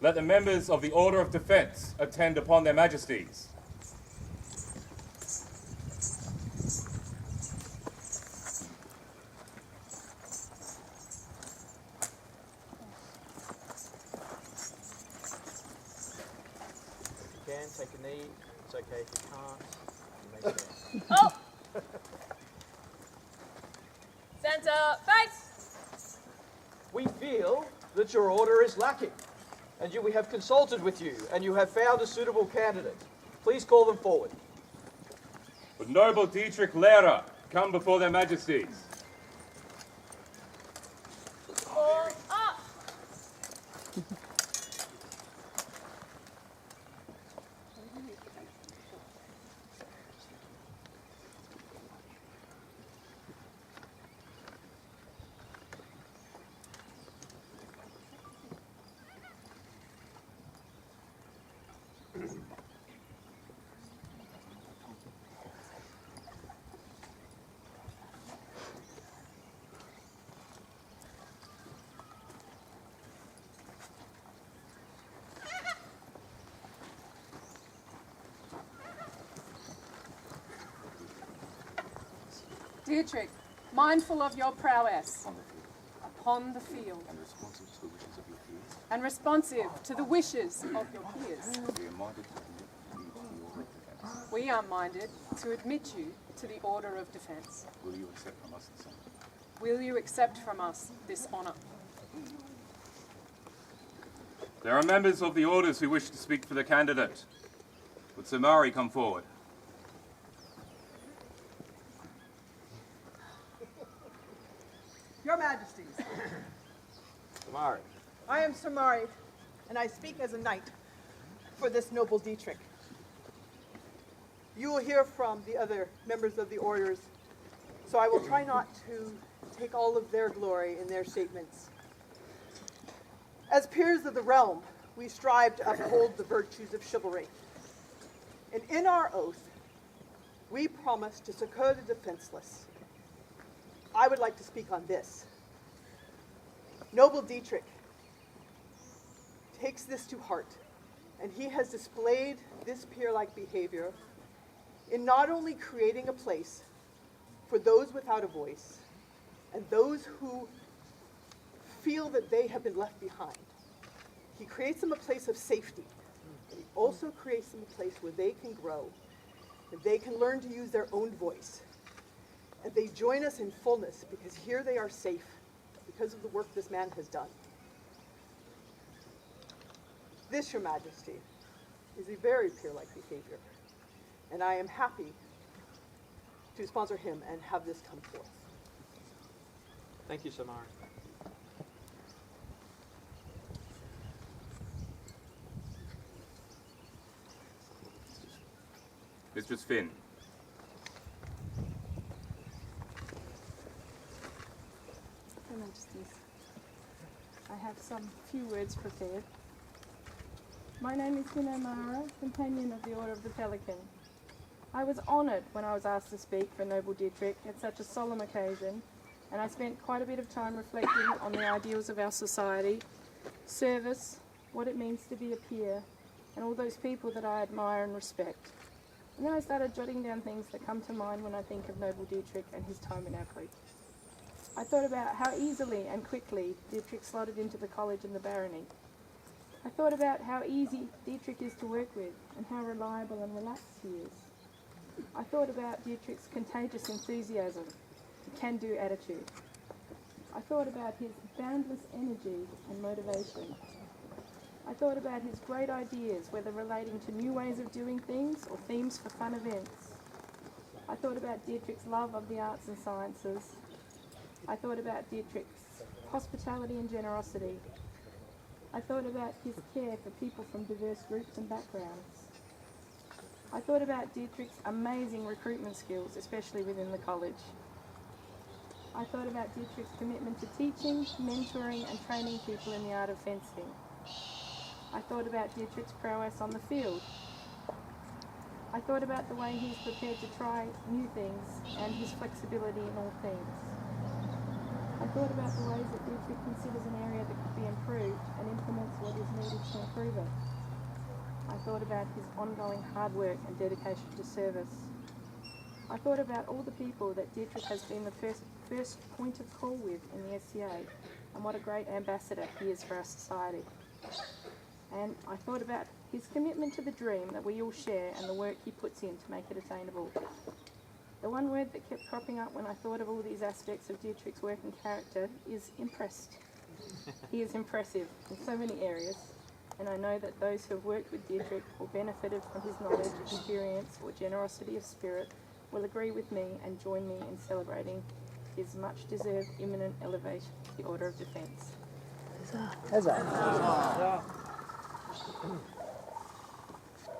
Let the members of the Order of Defence attend upon their majesties. If you can, take a knee. It's okay if you can't. You may stand. Oh! Centre, face! We feel that your order is lacking, and we have consulted with you, and you have found a suitable candidate. Please call them forward. Would noble Dytryk Lehrer come before their majesties? All up! Dytryk, mindful of your prowess upon the field and responsive to the wishes of your peers, we are minded to admit you to the Order of Defence. Will you accept from us this honour? Will you accept from us this honour? There are members of the orders who wish to speak for the candidate. Would Sir Mari come forward? Your Majesties, Samari. I am Sir Mari, and I speak as a knight for this noble Dytryk. You will hear from the other members of the orders, so I will try not to take all of their glory in their statements. As peers of the realm, we strive to uphold the virtues of chivalry. And in our oath, we promise to succor the defenseless. I would like to speak on this. Noble Dytryk takes this to heart, and he has displayed this peer-like behavior in not only creating a place for those without a voice and those who feel that they have been left behind. He creates them a place of safety, and he also creates them a place where they can grow, and they can learn to use their own voice. And they join us in fullness because here they are safe because of the work this man has done. This, Your Majesty, is a very peer-like behavior, and I am happy to sponsor him and have this come forth. Thank you, Samari. Mistress Fionn. Your Majesties, I have some few words prepared. My name is Fionn O'Mara, companion of the Order of the Pelican. I was honoured when I was asked to speak for noble Dytryk at such a solemn occasion, and I spent quite a bit of time reflecting on the ideals of our society, service, what it means to be a peer, and all those people that I admire and respect. And then I started jotting down things that come to mind when I think of noble Dytryk and his time in our creek. I thought about how easily and quickly Dytryk slotted into the college and the barony. I thought about how easy Dytryk is to work with and how reliable and relaxed he is. I thought about Dytryk's contagious enthusiasm and can-do attitude. I thought about his boundless energy and motivation. I thought about his great ideas, whether relating to new ways of doing things or themes for fun events. I thought about Dytryk's love of the arts and sciences. I thought about Dytryk's hospitality and generosity. I thought about his care for people from diverse groups and backgrounds. I thought about Dytryk's amazing recruitment skills, especially within the college. I thought about Dytryk's commitment to teaching, mentoring and training people in the art of fencing. I thought about Dytryk's prowess on the field. I thought about the way he's prepared to try new things and his flexibility in all things. I thought about the ways that Dytryk considers an area that could be improved and implements what is needed to improve thought about his ongoing hard work and dedication to service. I thought about all the people that Dytryk has been the first point of call with in the SCA, and what a great ambassador he is for our society. And I thought about his commitment to the dream that we all share and the work he puts in to make it attainable. The one word that kept cropping up when I thought of all these aspects of Dytryk's work and character is impressed. He is impressive in so many areas, and I know that those who have worked with Dytryk or benefited from his knowledge, experience, or generosity of spirit will agree with me and join me in celebrating his much-deserved imminent elevation to the Order of Defence.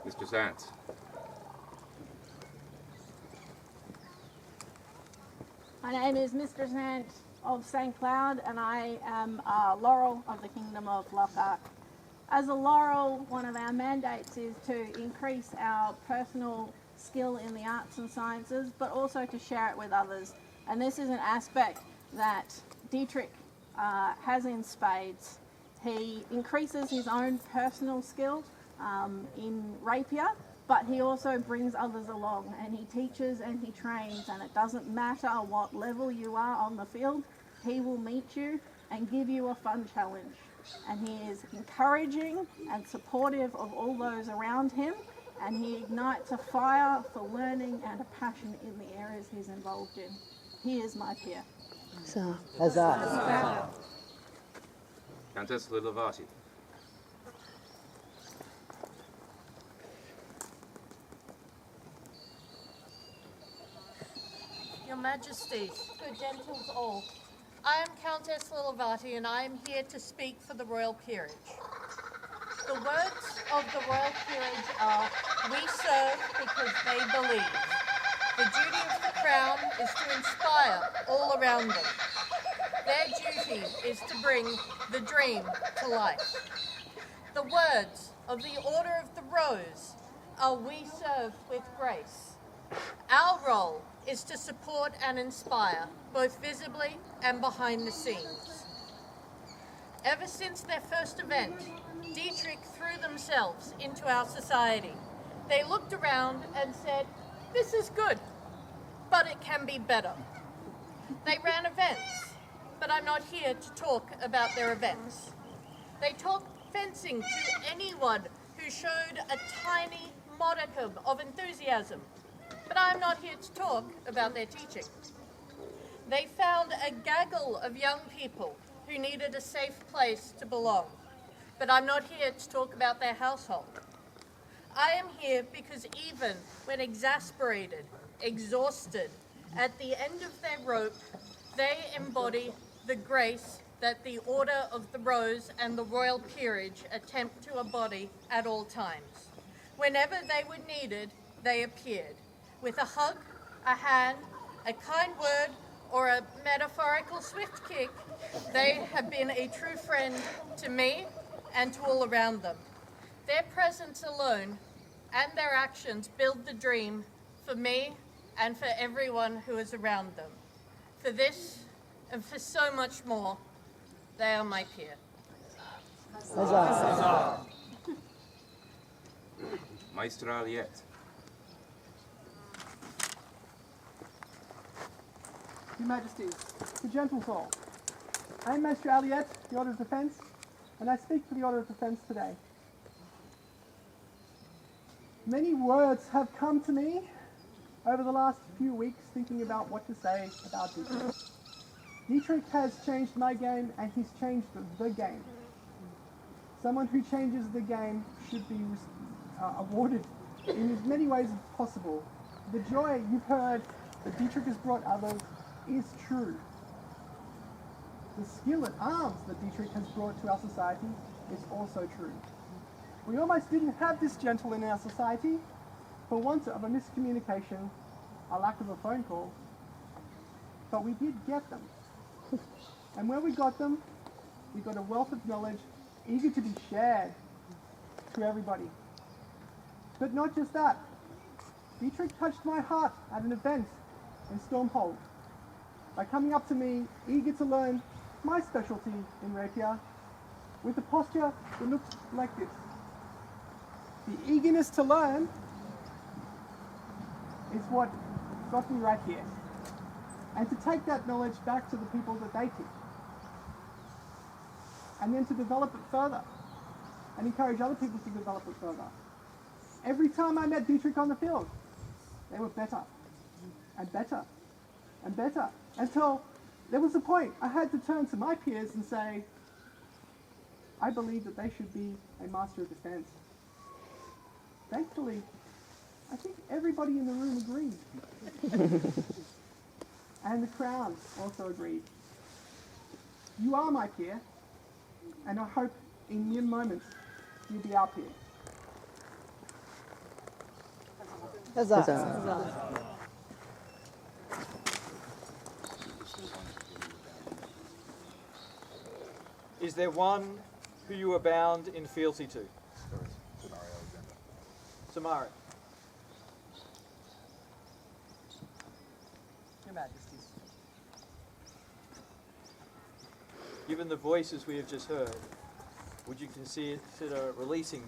Mr. Sant. My name is Mr. Sant of St. Cloud, and I am a Laurel of the Kingdom of Lockhart. As a Laurel, one of our mandates is to increase our personal skill in the arts and sciences, but also to share it with others. And this is an aspect that Dytryk has in spades. He increases his own personal skill in rapier, but he also brings others along, and he teaches and he trains, and it doesn't matter what level you are on the field, he will meet you and give you a fun challenge. And he is encouraging and supportive of all those around him, and he ignites a fire for learning and a passion in the areas he's involved in. He is my peer. Countess Lilivarti. Your Majesties, good gentles all, I am Countess Lilivarti, and I am here to speak for the Royal Peerage. The words of the Royal Peerage are, "We serve because they believe." The duty of the Crown is to inspire all around them. Their duty is to bring the dream to life. The words of the Order of the Rose are, "We serve with grace." Our role is to support and inspire, both visibly and behind the scenes. Ever since their first event, Dytryk threw themselves into our society. They looked around and said, "This is good, but it can be better." They ran events, but I'm not here to talk about their events. They taught fencing to anyone who showed a tiny modicum of enthusiasm, but I'm not here to talk about their teaching. They found a gaggle of young people who needed a safe place to belong, but I'm not here to talk about their household. I am here because even when exasperated, exhausted, at the end of their rope, they embody the grace that the Order of the Rose and the Royal Peerage attempt to embody at all times. Whenever they were needed, they appeared. With a hug, a hand, a kind word, or a metaphorical swift kick, they have been a true friend to me and to all around them. Their presence alone and their actions build the dream for me and for everyone who is around them. For this and for so much more, they are my peer. Meister Alliette. Your Majesties, the gentle soul, I am Master Alliette, the Order of Defence, and I speak for the Order of Defence today. Many words have come to me over the last few weeks thinking about what to say about Dytryk. Dytryk has changed my game, and he's changed the game. Someone who changes the game should be awarded in as many ways as possible. The joy you've heard that Dytryk has brought others is true. The skill at arms that Dytryk has brought to our society is also true. We almost didn't have this gentle in our society for want of a miscommunication, a lack of a phone call, but we did get them. And when we got them, we got a wealth of knowledge eager to be shared to everybody. But not just that. Dytryk touched my heart at an event in Stormhold by coming up to me, eager to learn my specialty in rapier, with a posture that looked like this. The eagerness to learn is what got me right here. And to take that knowledge back to the people that they teach. And then to develop it further. And encourage other people to develop it further. Every time I met Dytryk on the field, they were better. And better. And better. Until there was a point I had to turn to my peers and say, I believe that they should be a master of defense. Thankfully, I think everybody in the room agreed. And the crowd also agreed. You are my peer, and I hope in mere moments you'll be our peer. Is there one who you are bound in fealty to? Samara. Your Majesties. Given the voices we have just heard, would you consider releasing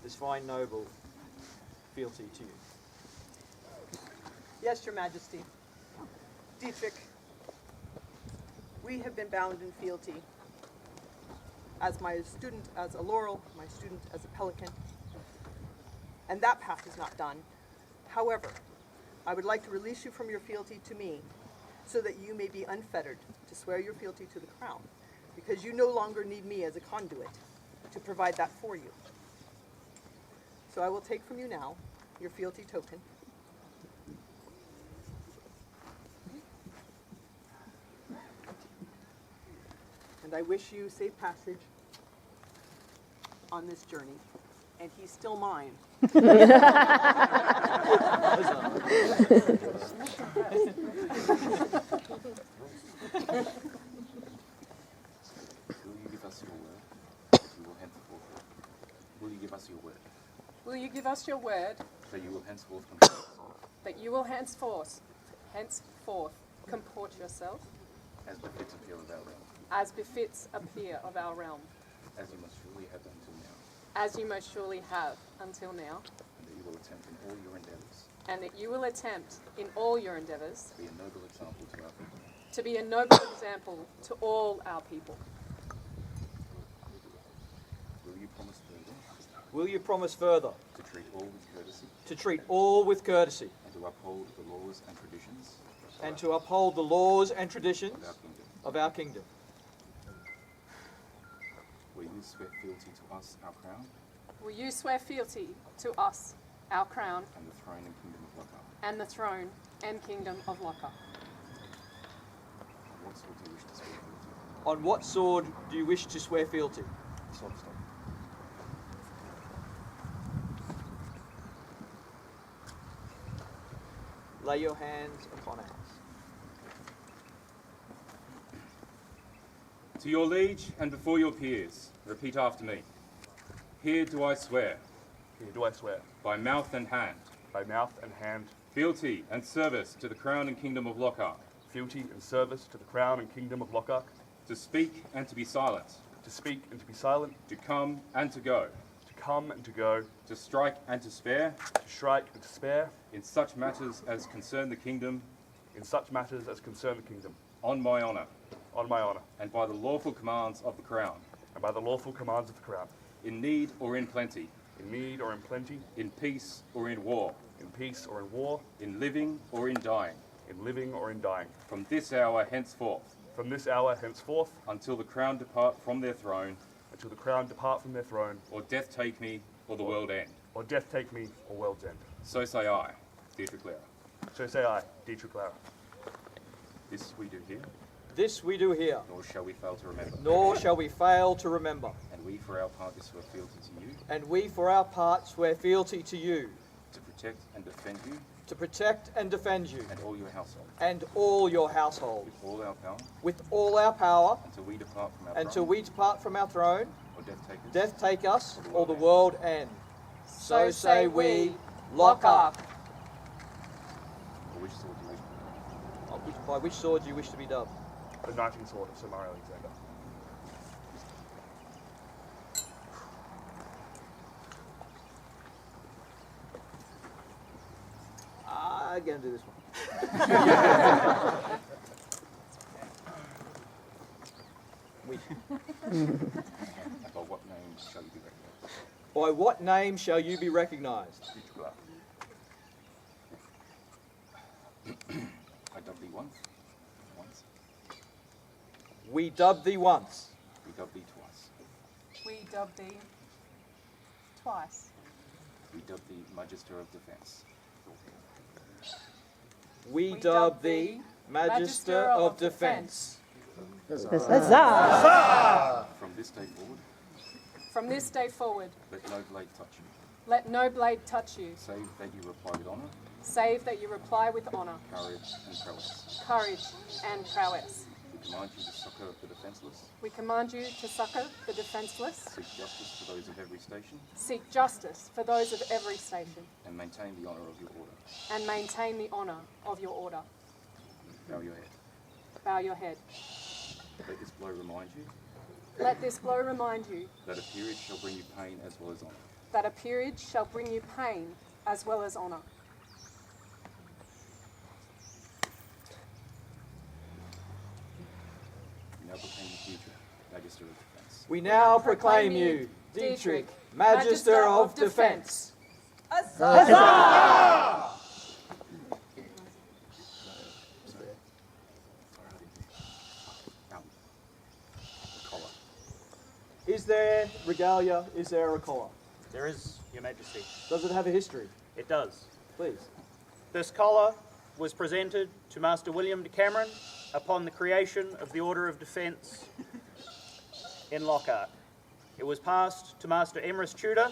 this fine noble fealty to you? Yes, Your Majesty. Dytryk, we have been bound in fealty. As my student as a laurel, my student as a pelican. And that path is not done. However, I would like to release you from your fealty to me so that you may be unfettered to swear your fealty to the crown, because you no longer need me as a conduit to provide that for you. So I will take from you now your fealty token. And I wish you safe passage on this journey. And he's still mine. Will you give us your word? Will you give us your word? That you will henceforth That you will henceforth comport yourself as befits a peer of our realm. As befits a peer of our realm. As you must surely have until now. As you most surely have until now. And that you will attempt in all your endeavours. And that you will attempt in all your endeavours. To be a noble example to our people. To be a noble example to all our people. Will you promise further? Will you promise further? To treat all with courtesy. To treat all with courtesy. And to uphold the laws and traditions. And to uphold the laws and traditions of our kingdom. Will you swear fealty to us, our crown? Will you swear fealty to us, our crown? And the throne and kingdom of Lockhart. And the throne and kingdom of Lockhart. On what sword do you wish to swear fealty? On what sword do you wish to swear fealty? Sword stop. Lay your hands upon ours. To your liege and before your peers, repeat after me. Here do I swear. Here do I swear. By mouth and hand. By mouth and hand. Fealty and service to the crown and kingdom of Lockhart. Fealty and service to the crown and kingdom of Lockhart. To speak and to be silent. To speak and to be silent. To come and to go. To come and to go. To strike and to spare. To strike and to spare. In such matters as concern the kingdom. In such matters as concern the kingdom. On my honour. On my honour. And by the lawful commands of the crown. And by the lawful commands of the crown. In need or in plenty. In need or in plenty. In peace or in war. In peace or in war. In living or in dying. In living or in dying. From this hour henceforth. From this hour henceforth. Until the crown depart from their throne. Until the crown depart from their throne. Or death take me, or the world end. Or death take me, or world's end. So say I, Dytryk Lehrer. So say I, Dytryk Lehrer. This we do here. This we do here. Nor shall we fail to remember. Nor shall we fail to remember. And we for our part swear fealty to you. And we for our part swear fealty to you. To protect and defend you. To protect and defend you. And all your household. And all your household. With all our power. With all our power. Until we depart from our Until throne. we depart from our throne. Or death take us. Death take us, or the world end. So say we, Lockhart. By which sword do you wish to be? By which sword do you wish to be dubbed? The knighting sword of Sir Alexander. I'd get him to do this one. By what name shall you be recognized? By what name shall you be recognized? Dytryk Lehrer. I dub thee once. We dub thee once. We dub thee twice. We dub thee twice. We dub thee Magister of Defence. We dub thee Magister of Defence. From this day forward, From this day forward, let no blade touch you, let no blade touch you, save that you reply with honour, save that you reply with honour, courage, and prowess. courage, and prowess. We command you to succour the defenceless, We command you to succour the defenceless, seek justice for those of every station, seek justice for those of every station, and maintain the honour of your order. and maintain the honour of your order. Bow your head. Bow your head. Let this blow remind you Let this blow remind you that a period shall bring you pain as well as honour. that a period shall bring you pain as well as honour. You now proclaim you Dytryk, Magister of Defence. We now proclaim you, Dytryk, Magister of Defence. Now, the collar. Is there regalia? Is there a collar? There is, Your Majesty. Does it have a history? It does. Please. This collar was presented to Master William de Cameron upon the creation of the Order of Defence in Lockhart. It was passed to Master Emrys Tudor,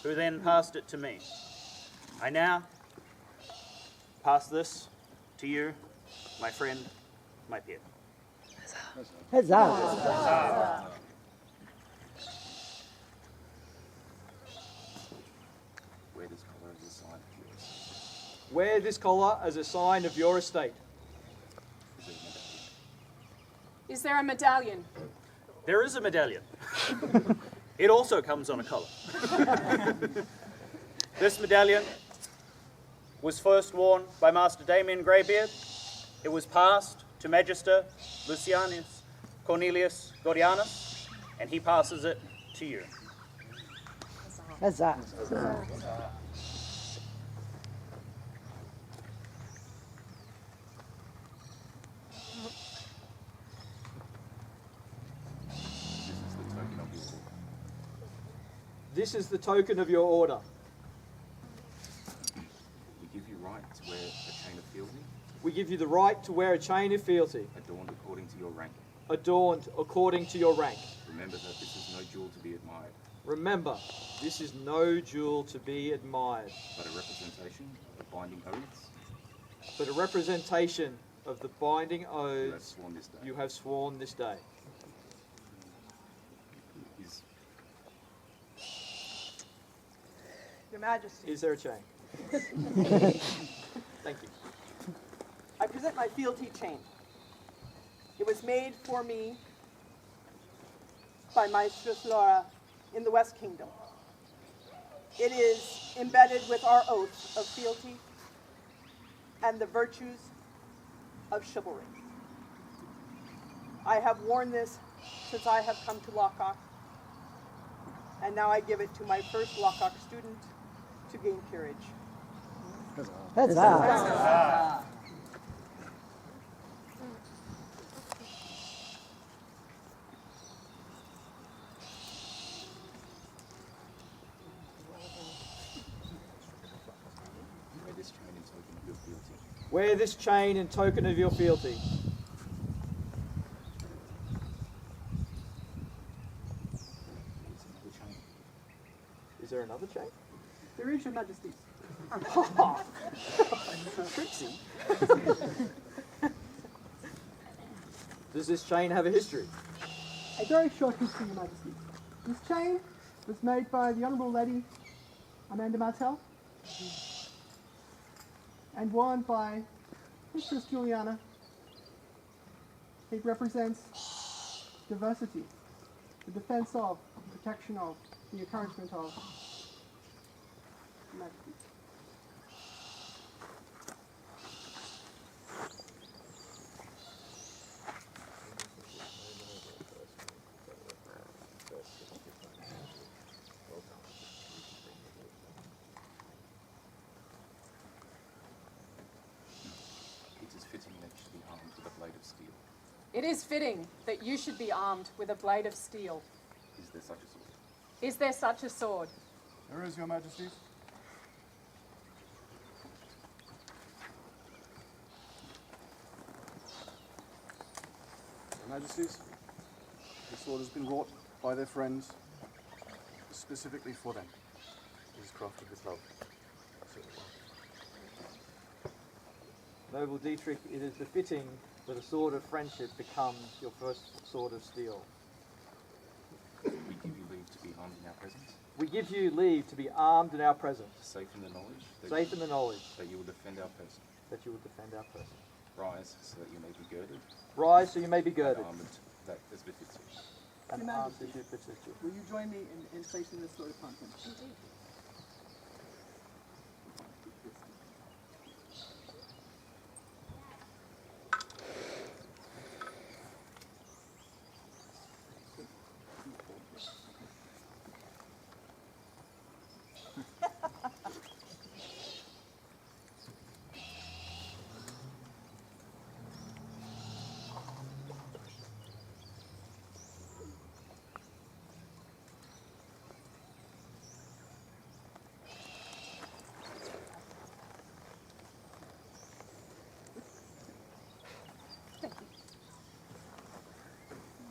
who then passed it to me. I now pass this to you, my friend, my peer. Wear this collar as a sign of yours. Wear this collar as a sign of your estate. Is there a medallion? Is there a medallion? There is a medallion. It also comes on a collar. This medallion was first worn by Master Damien Greybeard. It was passed to Magister Lucianus Cornelius Gordianus, and he passes it to you. This is the token of your order. This is the token of your order. We give you right to wear a chain of fealty, We give you the right to wear a chain of fealty, adorned according to your rank. adorned according to your rank. Remember that this is no jewel to be admired, Remember, this is no jewel to be admired, but a representation of binding oaths but a representation of the binding you have oaths sworn this day. you have sworn this day. Is Your Majesty, Is there a chain? Thank you. I present my fealty chain. It was made for me by Mistress Laura in the West Kingdom. It is embedded with our oath of fealty and the virtues of chivalry. I have worn this since I have come to Lockhart, and now I give it to my first Lockhart student to gain peerage. wear this chain in token of your fealty. Wear this chain in token of your fealty. Is there another chain? There is, Your Majesty. Trixie. Does this chain have a history? A very short history, Your Majesty. This chain was made by the Honourable Lady Amanda Martell and worn by Mistress Juliana. It represents diversity, the defence of, the protection of, the encouragement of Your Majesty. It is fitting that you should be armed with a blade of steel. Is there such a sword? Is there such a sword? There is, Your Majesties. Your Majesties, this sword has been wrought by their friends specifically for them. It is crafted with love. Noble Dytryk, it is befitting that a sword of friendship becomes your first sword of steel. We give you leave to be armed in our presence, We give you leave to be armed in our presence, safe in the knowledge that, safe in the knowledge that you will defend our person. that you will defend our person. Rise so that you may be girded, Rise so you may be girded, and armed that as befits you. and Your armed Majesty. as you befits you. Will you join me in placing this sword upon him? Indeed.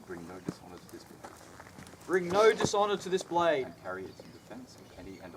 Bring no dishonor to this blade, Bring no dishonor to this blade, and carry it in defense of any and all.